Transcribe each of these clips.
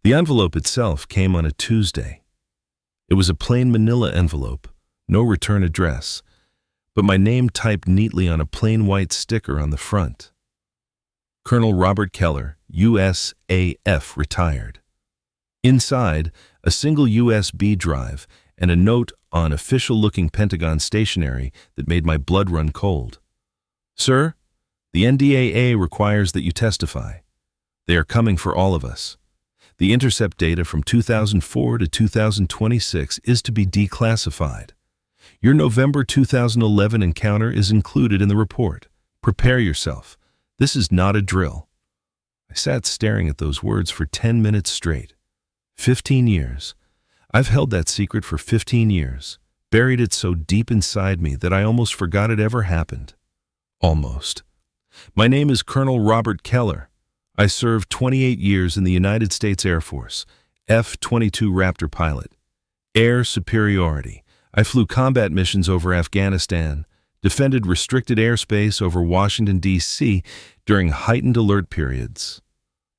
The envelope itself came on a Tuesday. It was a plain manila envelope, no return address, but my name typed neatly on a plain white sticker on the front. Colonel Robert Keller, USAF, retired. Inside, a single USB drive and a note on official-looking Pentagon stationery that made my blood run cold. Sir, the NDAA requires that you testify. They are coming for all of us. The intercept data from 2004 to 2026 is to be declassified. Your November 2011 encounter is included in the report. Prepare yourself. This is not a drill. I sat staring at those words for 10 minutes straight. 15 years. I've held that secret for 15 years, buried it so deep inside me that I almost forgot it ever happened. Almost. My name is Colonel Robert Keller. I served 28 years in the United States Air Force, F-22 Raptor pilot. Air superiority. I flew combat missions over Afghanistan, defended restricted airspace over Washington, D.C. during heightened alert periods.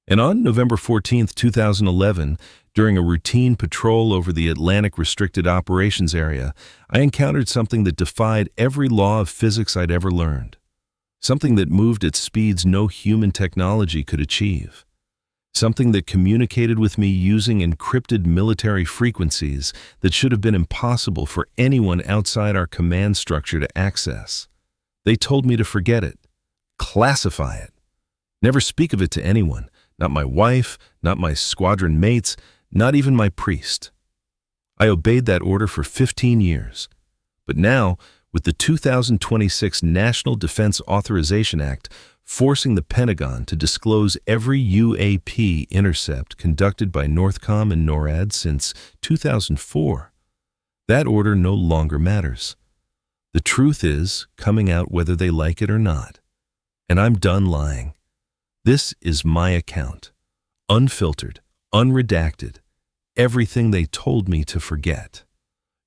And on November 14, 2011, during a routine patrol over the Atlantic Restricted Operations Area, I encountered something that defied every law of physics I'd ever learned. Something that moved at speeds no human technology could achieve. Something that communicated with me using encrypted military frequencies that should have been impossible for anyone outside our command structure to access. They told me to forget it, classify it, never speak of it to anyone, not my wife, not my squadron mates, not even my priest. I obeyed that order for 15 years. But now, with the 2026 National Defense Authorization Act forcing the Pentagon to disclose every UAP intercept conducted by Northcom and NORAD since 2004, that order no longer matters. The truth is coming out whether they like it or not. And I'm done lying. This is my account. Unfiltered, unredacted, everything they told me to forget.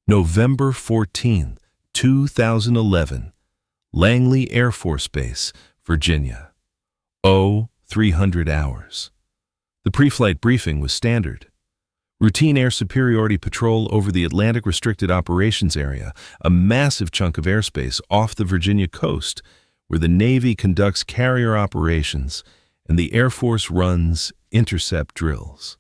November 14, 2011, Langley Air Force Base, Virginia. 0300 hours. The pre-flight briefing was standard. Routine air superiority patrol over the Atlantic Restricted Operations Area, a massive chunk of airspace off the Virginia coast, where the Navy conducts carrier operations and the Air Force runs intercept drills.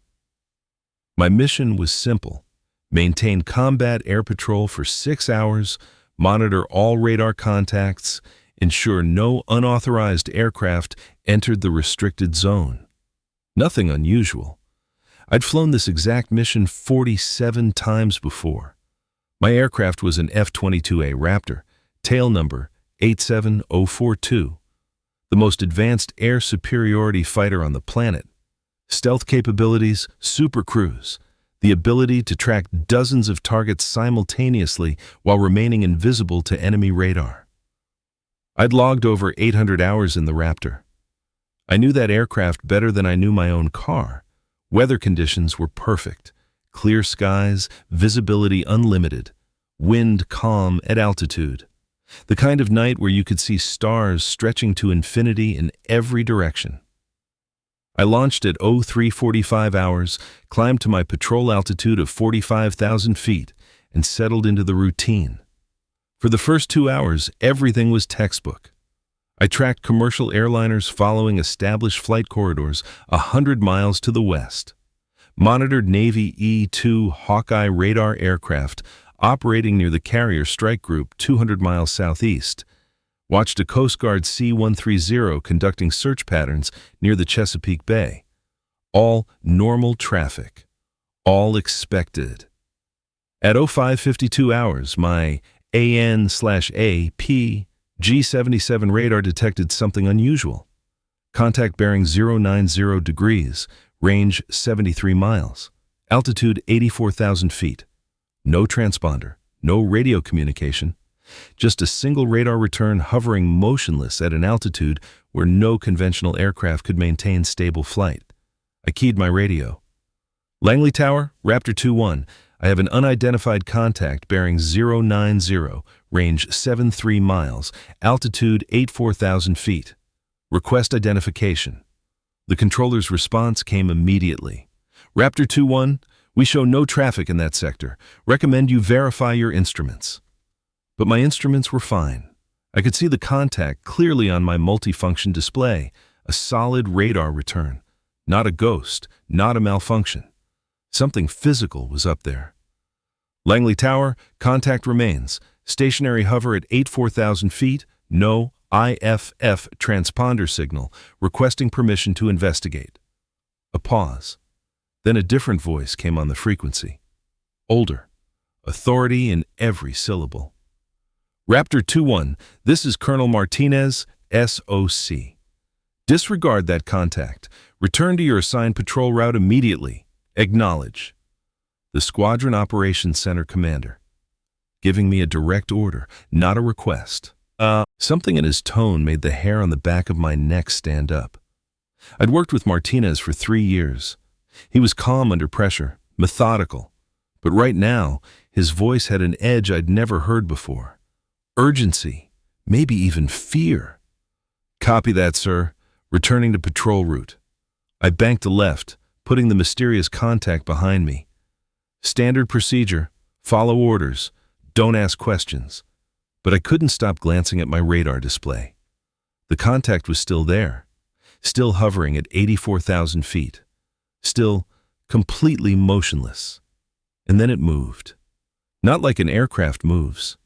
My mission was simple: maintain combat air patrol for 6 hours, monitor all radar contacts, ensure no unauthorized aircraft entered the restricted zone. Nothing unusual. I'd flown this exact mission 47 times before. My aircraft was an F-22A Raptor, tail number 87042, the most advanced air superiority fighter on the planet. Stealth capabilities, super cruise, the ability to track dozens of targets simultaneously while remaining invisible to enemy radar. I'd logged over 800 hours in the Raptor. I knew that aircraft better than I knew my own car. Weather conditions were perfect. Clear skies, visibility unlimited, wind calm at altitude. The kind of night where you could see stars stretching to infinity in every direction. I launched at 0345 hours, climbed to my patrol altitude of 45,000 feet, and settled into the routine. For the first 2 hours, everything was textbook. I tracked commercial airliners following established flight corridors 100 miles to the west, monitored Navy E-2 Hawkeye radar aircraft operating near the carrier strike group 200 miles southeast, watched a Coast Guard C-130 conducting search patterns near the Chesapeake Bay. All normal traffic. All expected. At 0552 hours, my AN/AP G77 radar detected something unusual. Contact bearing 090 degrees, range 73 miles, altitude 84,000 feet. No transponder, no radio communication. Just a single radar return hovering motionless at an altitude where no conventional aircraft could maintain stable flight. I keyed my radio. Langley Tower, Raptor 2-1. I have an unidentified contact bearing 090, range 73 miles, altitude 84,000 feet. Request identification. The controller's response came immediately. Raptor 2-1, we show no traffic in that sector. Recommend you verify your instruments. But my instruments were fine. I could see the contact clearly on my multifunction display, a solid radar return. Not a ghost, not a malfunction. Something physical was up there. Langley Tower, contact remains. Stationary hover at 84,000 feet, no IFF transponder signal, requesting permission to investigate. A pause. Then a different voice came on the frequency. Older. Authority in every syllable. Raptor 2-1, this is Colonel Martinez, SOC. Disregard that contact. Return to your assigned patrol route immediately. Acknowledge. The Squadron Operations Center commander. Giving me a direct order, not a request. Something in his tone made the hair on the back of my neck stand up. I'd worked with Martinez for 3 years. He was calm under pressure, methodical. But right now, his voice had an edge I'd never heard before. Urgency, maybe even fear. Copy that, sir. Returning to patrol route. I banked a left, putting the mysterious contact behind me. Standard procedure, follow orders, don't ask questions. But I couldn't stop glancing at my radar display. The contact was still there, still hovering at 84,000 feet, still completely motionless. And then it moved. Not like an aircraft moves.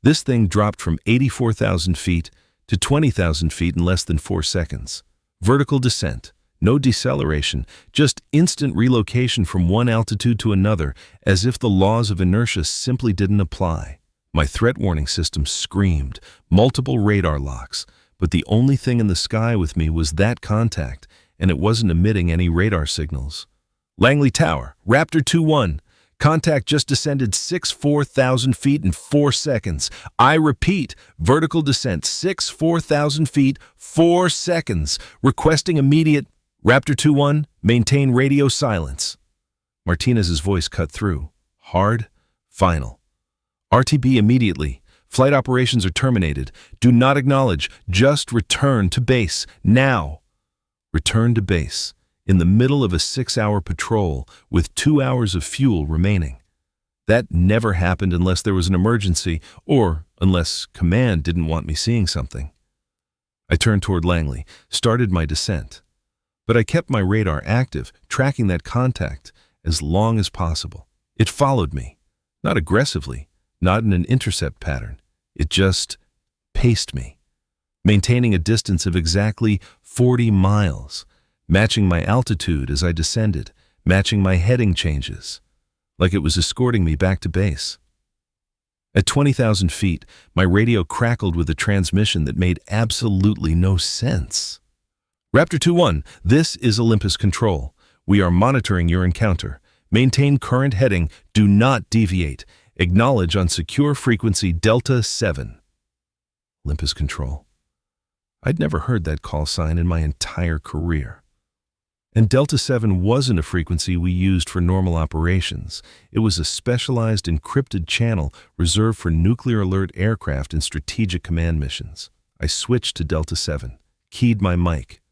This thing dropped from 84,000 feet to 20,000 feet in less than 4 seconds. Vertical descent, no deceleration, just instant relocation from one altitude to another, as if the laws of inertia simply didn't apply. My threat warning system screamed, multiple radar locks, but the only thing in the sky with me was that contact, and it wasn't emitting any radar signals. Langley Tower, Raptor 2-1. Contact just descended 64,000 feet in 4 seconds. I repeat, vertical descent 64,000 feet, 4 seconds. Requesting immediate. Raptor 2-1, maintain radio silence. Martinez's voice cut through. Hard, final. RTB immediately. Flight operations are terminated. Do not acknowledge. Just return to base. Now. Return to base. In the middle of a 6-hour patrol with 2 hours of fuel remaining. That never happened unless there was an emergency or unless command didn't want me seeing something. I turned toward Langley, started my descent. But I kept my radar active, tracking that contact as long as possible. It followed me, not aggressively, not in an intercept pattern. It just paced me, maintaining a distance of exactly 40 miles, matching my altitude as I descended, matching my heading changes, like it was escorting me back to base. At 20,000 feet, my radio crackled with a transmission that made absolutely no sense. Raptor 2-1, this is Olympus Control. We are monitoring your encounter. Maintain current heading. Do not deviate. Acknowledge on secure frequency Delta 7. Olympus Control. I'd never heard that call sign in my entire career. And Delta 7 wasn't a frequency we used for normal operations. It was a specialized encrypted channel reserved for nuclear alert aircraft and strategic command missions. I switched to Delta 7, keyed my mic.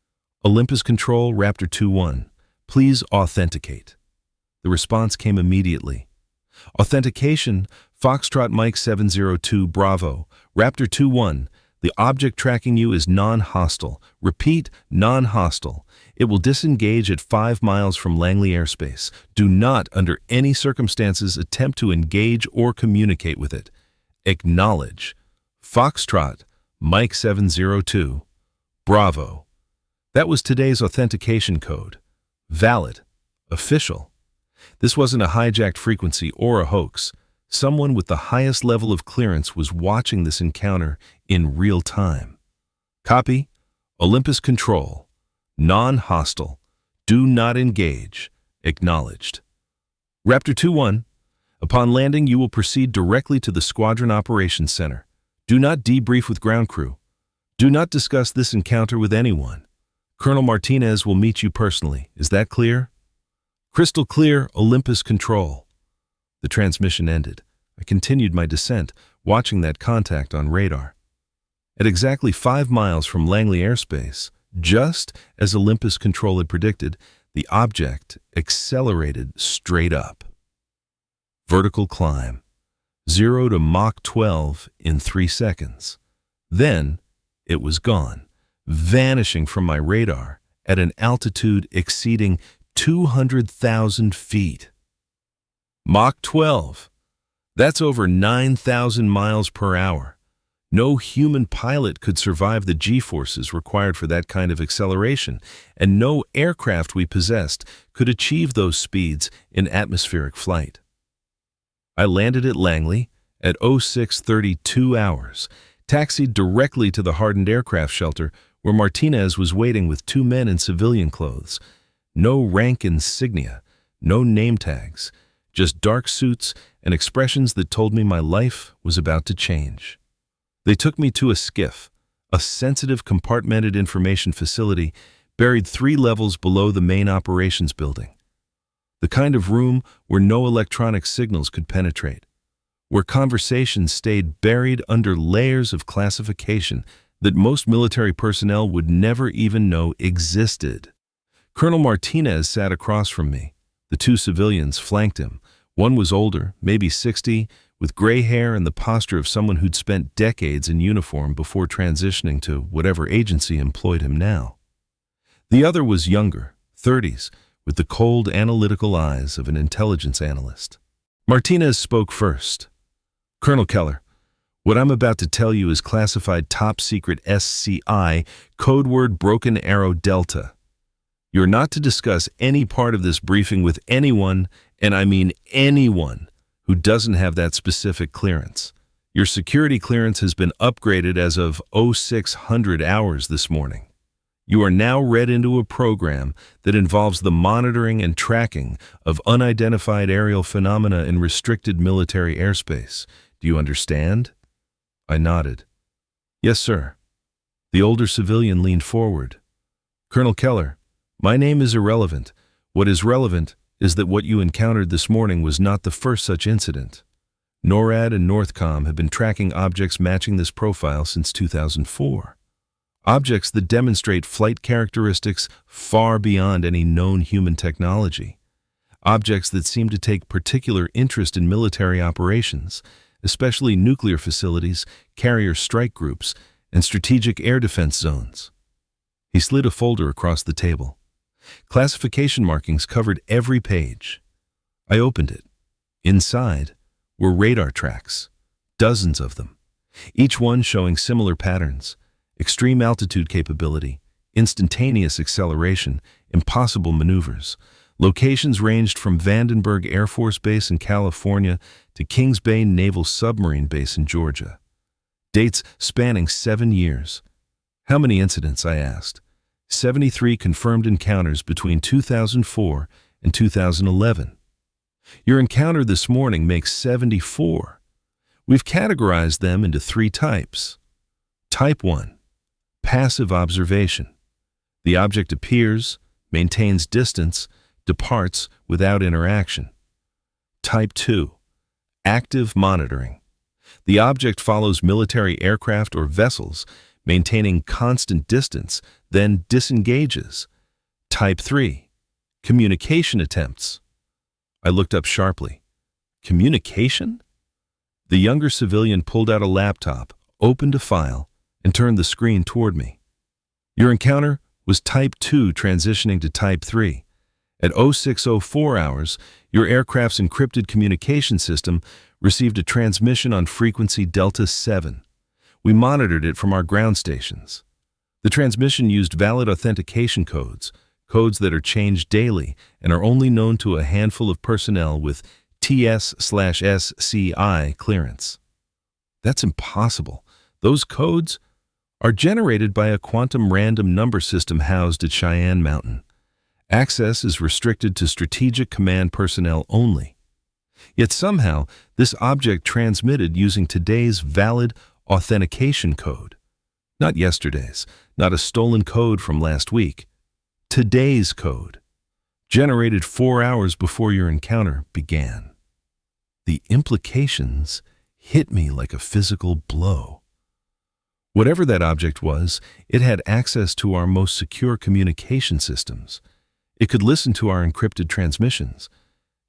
Olympus Control, Raptor 2-1. Please authenticate. The response came immediately. Authentication, Foxtrot Mike 702 Bravo, Raptor 2-1. The object tracking you is non-hostile. Repeat, non-hostile. It will disengage at 5 miles from Langley airspace. Do not, under any circumstances, attempt to engage or communicate with it. Acknowledge. Foxtrot, Mike 702, Bravo. That was today's authentication code. Valid. Official. This wasn't a hijacked frequency or a hoax. Someone with the highest level of clearance was watching this encounter in real time. Copy. Olympus Control. Non-hostile. Do not engage. Acknowledged. Raptor 2-1. Upon landing, you will proceed directly to the Squadron Operations Center. Do not debrief with ground crew. Do not discuss this encounter with anyone. Colonel Martinez will meet you personally. Is that clear? Crystal clear, Olympus Control. The transmission ended. I continued my descent, watching that contact on radar. At exactly 5 miles from Langley airspace, just as Olympus Control had predicted, The object accelerated straight up. Vertical climb. 0 to Mach 12 in 3 seconds. Then it was gone, vanishing from my radar at an altitude exceeding 200,000 feet. Mach 12. That's over 9,000 miles per hour. No human pilot could survive the G-forces required for that kind of acceleration, and no aircraft we possessed could achieve those speeds in atmospheric flight. I landed at Langley at 06:32 hours, taxied directly to the hardened aircraft shelter where Martinez was waiting with 2 men in civilian clothes. No rank insignia, no name tags, just dark suits and expressions that told me my life was about to change. They took me to a SCIF, a sensitive compartmented information facility buried 3 levels below the main operations building. The kind of room where no electronic signals could penetrate, where conversations stayed buried under layers of classification that most military personnel would never even know existed. Colonel Martinez sat across from me. The 2 civilians flanked him. One was older, maybe 60, with gray hair and the posture of someone who'd spent decades in uniform before transitioning to whatever agency employed him now. The other was younger, 30s, with the cold, analytical eyes of an intelligence analyst. Martinez spoke first. "Colonel Keller, what I'm about to tell you is classified top-secret SCI, code word Broken Arrow Delta. You're not to discuss any part of this briefing with anyone, and I mean anyone, who doesn't have that specific clearance. Your security clearance has been upgraded as of 0600 hours this morning. You are now read into a program that involves the monitoring and tracking of unidentified aerial phenomena in restricted military airspace. Do you understand?" I nodded. "Yes, sir." The older civilian leaned forward. "Colonel Keller, my name is irrelevant. What is relevant is that what you encountered this morning was not the first such incident. NORAD and NORTHCOM have been tracking objects matching this profile since 2004. Objects that demonstrate flight characteristics far beyond any known human technology. Objects that seem to take particular interest in military operations, especially nuclear facilities, carrier strike groups, and strategic air defense zones." He slid a folder across the table. Classification markings covered every page. I opened it. Inside were radar tracks, dozens of them, each one showing similar patterns: extreme altitude capability, instantaneous acceleration, impossible maneuvers. Locations ranged from Vandenberg Air Force Base in California to Kings Bay Naval Submarine Base in Georgia. Dates spanning 7 years. "How many incidents?" I asked. 73 confirmed encounters between 2004 and 2011. "Your encounter this morning makes 74. We've categorized them into 3 types. Type 1. Passive observation. The object appears, maintains distance, departs without interaction. Type 2. Active monitoring. The object follows military aircraft or vessels, maintaining constant distance, then disengages. Type 3. Communication attempts." I looked up sharply. "Communication?" The younger civilian pulled out a laptop, opened a file, and turned the screen toward me. "Your encounter was Type 2 transitioning to Type 3. At 0604 hours, your aircraft's encrypted communication system received a transmission on frequency Delta 7. We monitored it from our ground stations. The transmission used valid authentication codes, codes that are changed daily and are only known to a handful of personnel with TS/SCI clearance." "That's impossible. Those codes are generated by a quantum random number system housed at Cheyenne Mountain. Access is restricted to strategic command personnel only. Yet somehow, this object transmitted using today's valid authentication code. Not yesterday's, not a stolen code from last week. Today's code, generated 4 hours before your encounter began." The implications hit me like a physical blow. Whatever that object was, it had access to our most secure communication systems. It could listen to our encrypted transmissions,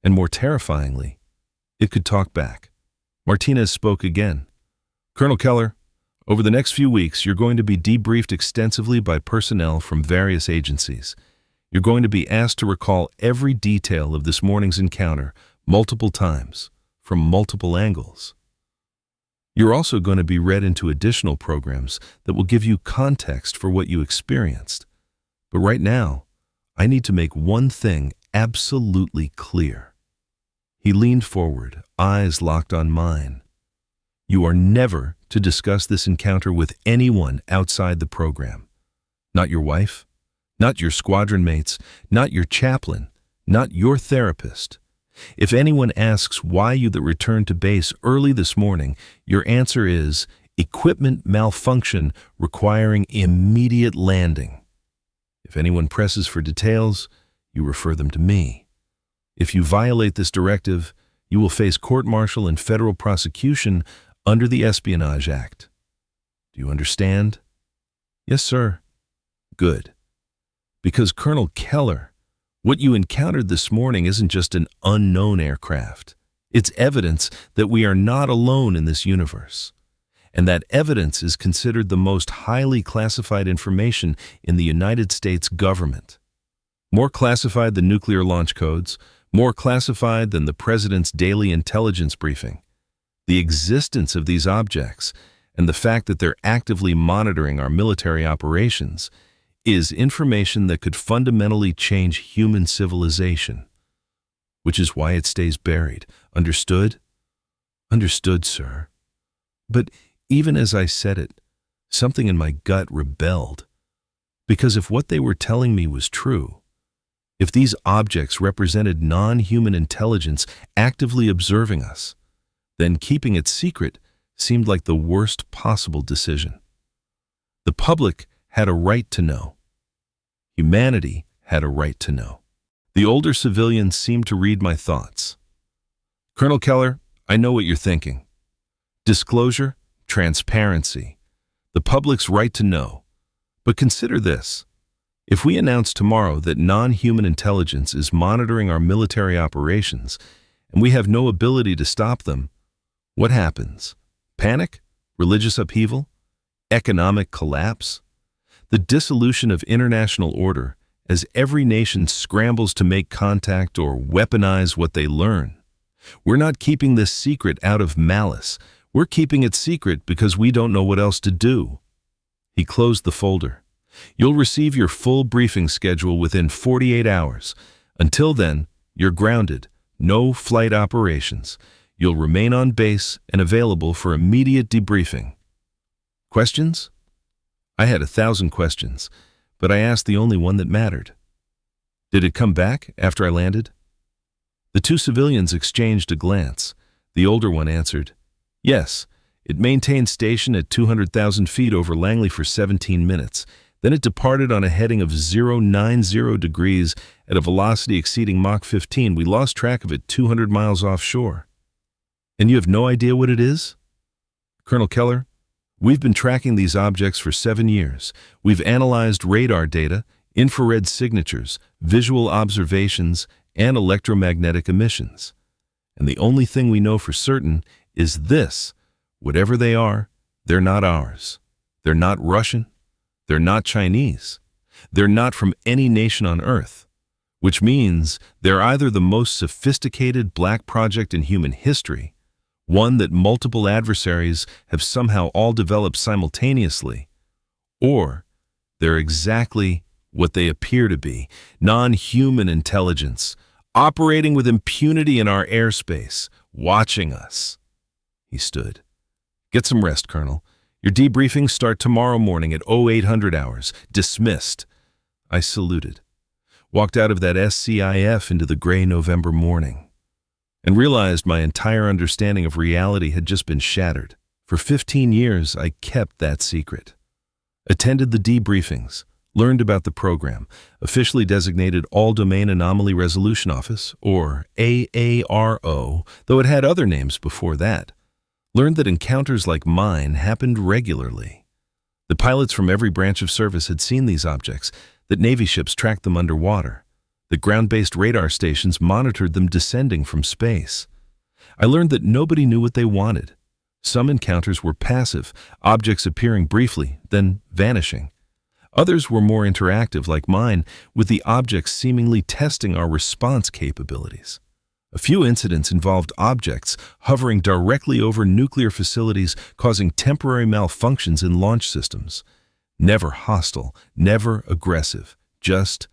and more terrifyingly, it could talk back. Martinez spoke again. "Colonel Keller, over the next few weeks, you're going to be debriefed extensively by personnel from various agencies. You're going to be asked to recall every detail of this morning's encounter multiple times, from multiple angles. You're also going to be read into additional programs that will give you context for what you experienced. But right now, I need to make one thing absolutely clear." He leaned forward, eyes locked on mine. "You are never to discuss this encounter with anyone outside the program. Not your wife, not your squadron mates, not your chaplain, not your therapist. If anyone asks why you returned to base early this morning, your answer is equipment malfunction requiring immediate landing. If anyone presses for details, you refer them to me. If you violate this directive, you will face court-martial and federal prosecution under the Espionage Act. Do you understand?" "Yes, sir." "Good. Because Colonel Keller, what you encountered this morning isn't just an unknown aircraft. It's evidence that we are not alone in this universe. And that evidence is considered the most highly classified information in the United States government. More classified than nuclear launch codes, more classified than the President's daily intelligence briefing. The existence of these objects and the fact that they're actively monitoring our military operations is information that could fundamentally change human civilization. Which is why it stays buried. Understood?" "Understood, sir." But even as I said it, something in my gut rebelled. Because if what they were telling me was true, if these objects represented non-human intelligence actively observing us, then keeping it secret seemed like the worst possible decision. The public had a right to know. Humanity had a right to know. The older civilian seemed to read my thoughts. "Colonel Keller, I know what you're thinking. Disclosure, transparency, the public's right to know. But consider this. If we announce tomorrow that non-human intelligence is monitoring our military operations and we have no ability to stop them, what happens? Panic? Religious upheaval? Economic collapse? The dissolution of international order as every nation scrambles to make contact or weaponize what they learn. We're not keeping this secret out of malice. We're keeping it secret because we don't know what else to do." He closed the folder. "You'll receive your full briefing schedule within 48 hours. Until then, you're grounded. No flight operations. You'll remain on base and available for immediate debriefing." Questions? I had 1,000 questions, but I asked the only one that mattered. "Did it come back after I landed?" The two civilians exchanged a glance. The older one answered, "Yes, it maintained station at 200,000 feet over Langley for 17 minutes. Then it departed on a heading of 090 degrees at a velocity exceeding Mach 15. We lost track of it 200 miles offshore." "And you have no idea what it is?" "Colonel Keller, we've been tracking these objects for 7 years. We've analyzed radar data, infrared signatures, visual observations, and electromagnetic emissions. And the only thing we know for certain is this: whatever they are, they're not ours. They're not Russian. They're not Chinese. They're not from any nation on Earth. Which means they're either the most sophisticated black project in human history, one that multiple adversaries have somehow all developed simultaneously, or they're exactly what they appear to be, non-human intelligence, operating with impunity in our airspace, watching us." He stood. "Get some rest, Colonel. Your debriefings start tomorrow morning at 0800 hours. Dismissed." I saluted, walked out of that SCIF into the gray November morning, and realized my entire understanding of reality had just been shattered. For 15 years, I kept that secret. Attended the debriefings, learned about the program, officially designated All-Domain Anomaly Resolution Office, or AARO, though it had other names before that. Learned that encounters like mine happened regularly. The pilots from every branch of service had seen these objects, that Navy ships tracked them underwater, that ground-based radar stations monitored them descending from space. I learned that nobody knew what they wanted. Some encounters were passive, objects appearing briefly, then vanishing. Others were more interactive, like mine, with the objects seemingly testing our response capabilities. A few incidents involved objects hovering directly over nuclear facilities, causing temporary malfunctions in launch systems. Never hostile, never aggressive, just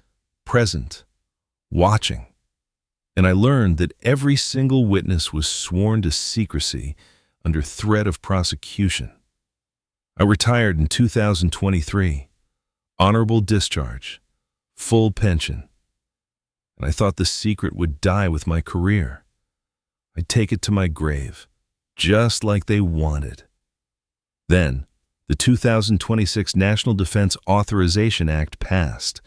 present, watching. And I learned that every single witness was sworn to secrecy under threat of prosecution. I retired in 2023. Honorable discharge, full pension. And I thought the secret would die with my career. I'd take it to my grave, just like they wanted. Then, the 2026 National Defense Authorization Act passed.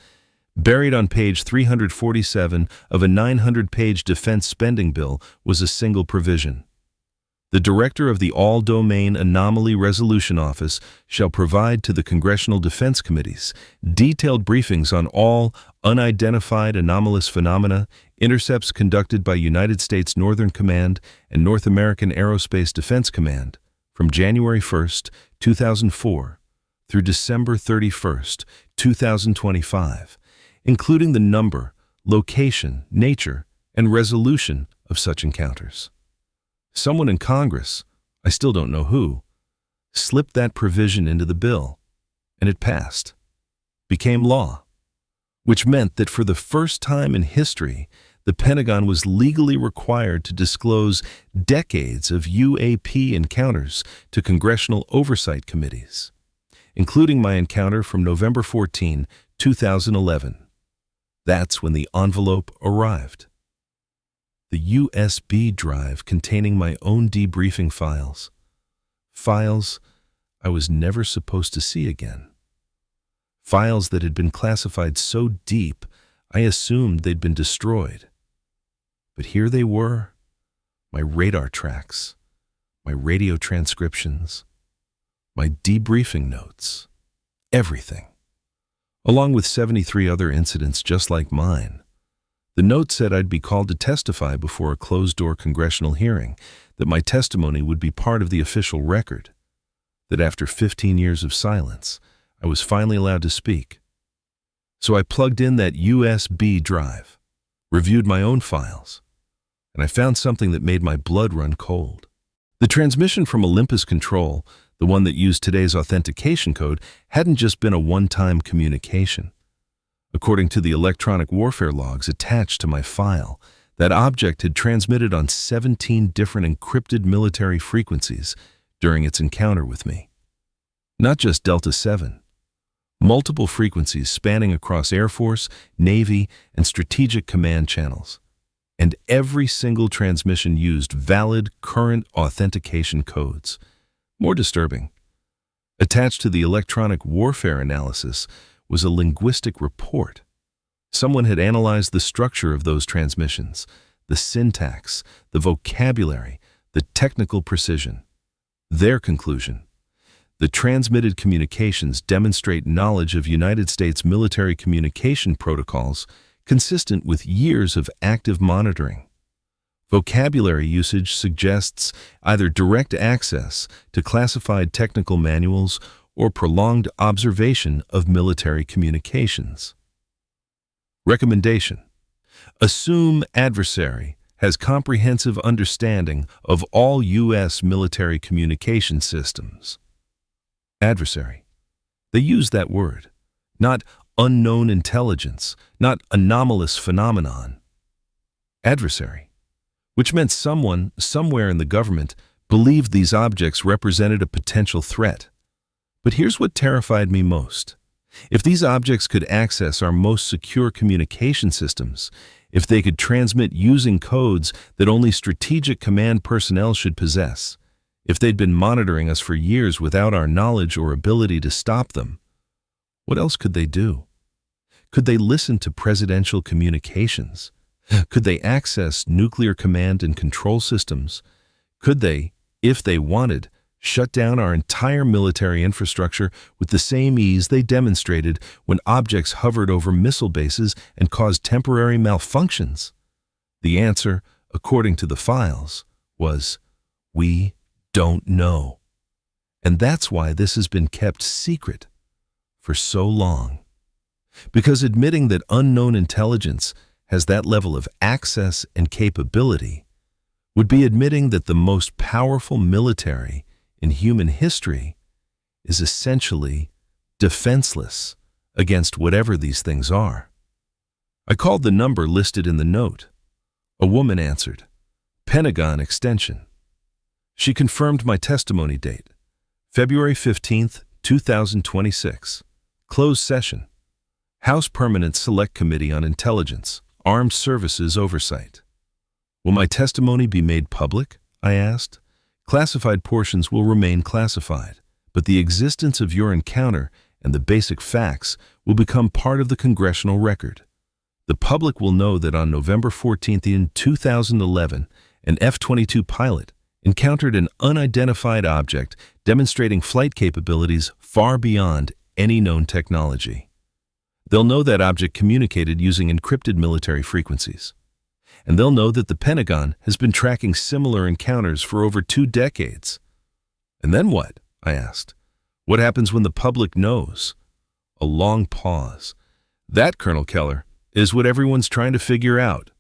Buried on page 347 of a 900-page defense spending bill was a single provision. The Director of the All-Domain Anomaly Resolution Office shall provide to the Congressional Defense Committees detailed briefings on all unidentified anomalous phenomena, intercepts conducted by United States Northern Command and North American Aerospace Defense Command from January 1, 2004 through December 31, 2025, including the number, location, nature, and resolution of such encounters. Someone in Congress, I still don't know who, slipped that provision into the bill, and it passed, became law, which meant that for the first time in history, the Pentagon was legally required to disclose decades of UAP encounters to congressional oversight committees, including my encounter from November 14, 2011. That's when the envelope arrived. The USB drive containing my own debriefing files. Files I was never supposed to see again. Files that had been classified so deep, I assumed they'd been destroyed. But here they were, my radar tracks, my radio transcriptions, my debriefing notes, everything, along with 73 other incidents just like mine. The note said I'd be called to testify before a closed-door congressional hearing, that my testimony would be part of the official record, that after 15 years of silence, I was finally allowed to speak. So I plugged in that USB drive, reviewed my own files, and I found something that made my blood run cold. The transmission from Olympus Control, the one that used today's authentication code, hadn't just been a one-time communication. According to the electronic warfare logs attached to my file, that object had transmitted on 17 different encrypted military frequencies during its encounter with me. Not just Delta 7. Multiple frequencies spanning across Air Force, Navy, and strategic command channels. And every single transmission used valid, current authentication codes. More disturbing, attached to the electronic warfare analysis was a linguistic report. Someone had analyzed the structure of those transmissions, the syntax, the vocabulary, the technical precision. Their conclusion: the transmitted communications demonstrate knowledge of United States military communication protocols consistent with years of active monitoring. Vocabulary usage suggests either direct access to classified technical manuals or prolonged observation of military communications. Recommendation: assume adversary has comprehensive understanding of all U.S. military communication systems. Adversary. They use that word, not unknown intelligence, not anomalous phenomenon. Adversary, which meant someone, somewhere in the government, believed these objects represented a potential threat. But here's what terrified me most. If these objects could access our most secure communication systems, if they could transmit using codes that only strategic command personnel should possess, if they'd been monitoring us for years without our knowledge or ability to stop them, what else could they do? Could they listen to presidential communications? Could they access nuclear command and control systems? Could they, if they wanted, shut down our entire military infrastructure with the same ease they demonstrated when objects hovered over missile bases and caused temporary malfunctions? The answer, according to the files, was, we don't know. And that's why this has been kept secret for so long. Because admitting that unknown intelligence has that level of access and capability would be admitting that the most powerful military in human history is essentially defenseless against whatever these things are. I called the number listed in the note. A woman answered, Pentagon extension. She confirmed my testimony date, February 15th, 2026. Closed session. House Permanent Select Committee on Intelligence, Armed Services Oversight. Will my testimony be made public? I asked. Classified portions will remain classified, but the existence of your encounter and the basic facts will become part of the congressional record. The public will know that on November 14th in 2011, an F-22 pilot encountered an unidentified object demonstrating flight capabilities far beyond any known technology. They'll know that object communicated using encrypted military frequencies. And they'll know that the Pentagon has been tracking similar encounters for over 2 decades. And then what? I asked. What happens when the public knows? A long pause. That, Colonel Keller, is what everyone's trying to figure out.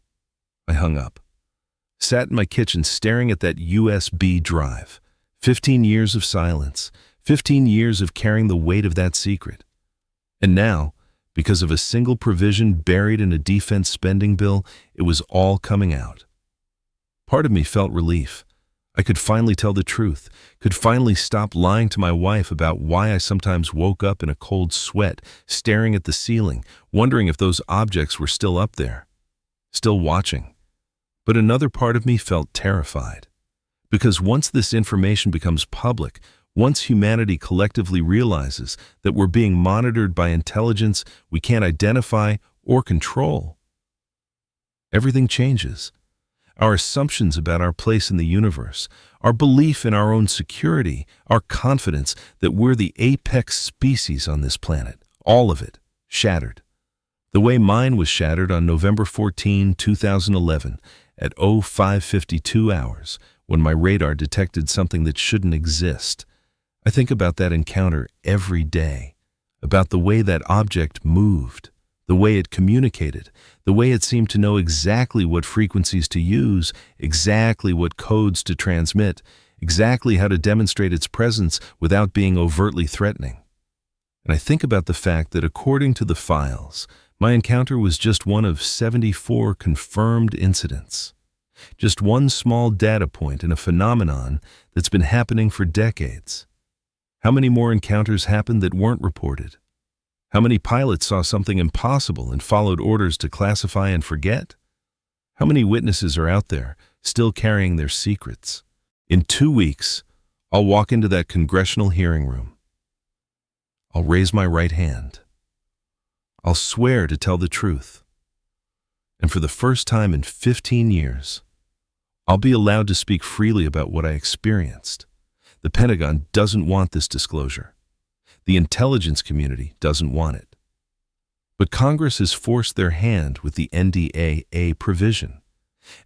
I hung up. Sat in my kitchen staring at that USB drive. 15 years of silence. 15 years of carrying the weight of that secret. And now, because of a single provision buried in a defense spending bill, it was all coming out. Part of me felt relief. I could finally tell the truth, could finally stop lying to my wife about why I sometimes woke up in a cold sweat, staring at the ceiling, wondering if those objects were still up there, still watching. But another part of me felt terrified. Because once this information becomes public, once humanity collectively realizes that we're being monitored by intelligence we can't identify or control, everything changes. Our assumptions about our place in the universe, our belief in our own security, our confidence that we're the apex species on this planet, all of it shattered. The way mine was shattered on November 14, 2011 at 05:52 hours when my radar detected something that shouldn't exist. I think about that encounter every day, about the way that object moved, the way it communicated, the way it seemed to know exactly what frequencies to use, exactly what codes to transmit, exactly how to demonstrate its presence without being overtly threatening. And I think about the fact that according to the files, my encounter was just one of 74 confirmed incidents. Just one small data point in a phenomenon that's been happening for decades. How many more encounters happened that weren't reported? How many pilots saw something impossible and followed orders to classify and forget? How many witnesses are out there still carrying their secrets? In 2 weeks, I'll walk into that congressional hearing room. I'll raise my right hand. I'll swear to tell the truth. And for the first time in 15 years, I'll be allowed to speak freely about what I experienced. The Pentagon doesn't want this disclosure. The intelligence community doesn't want it. But Congress has forced their hand with the NDAA provision.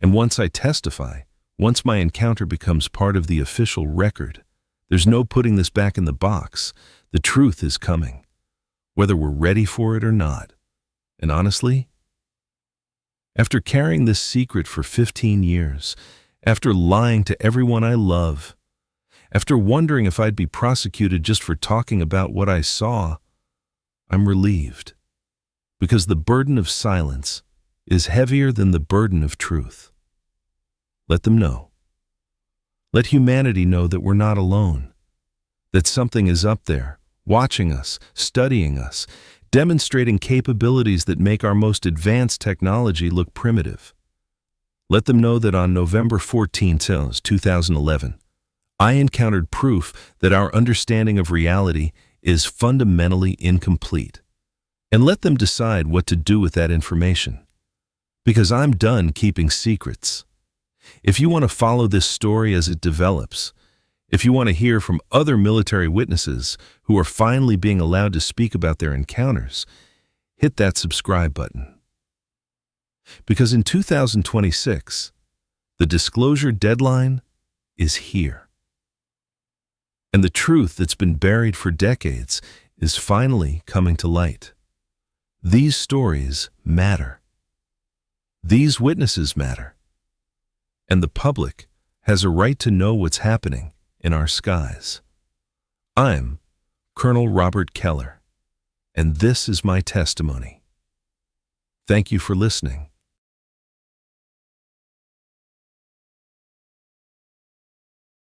And once I testify, once my encounter becomes part of the official record, there's no putting this back in the box. The truth is coming, whether we're ready for it or not. And honestly, after carrying this secret for 15 years, after lying to everyone I love, after wondering if I'd be prosecuted just for talking about what I saw, I'm relieved. Because the burden of silence is heavier than the burden of truth. Let them know. Let humanity know that we're not alone. That something is up there, watching us, studying us, demonstrating capabilities that make our most advanced technology look primitive. Let them know that on November 14, 2011, I encountered proof that our understanding of reality is fundamentally incomplete. And let them decide what to do with that information. Because I'm done keeping secrets. If you want to follow this story as it develops, If you want to hear from other military witnesses who are finally being allowed to speak about their encounters, hit that subscribe button. Because in 2026, the disclosure deadline is here. And the truth that's been buried for decades is finally coming to light. These stories matter. These witnesses matter. And the public has a right to know what's happening in our skies. I'm Colonel Robert Keller, and this is my testimony. Thank you for listening.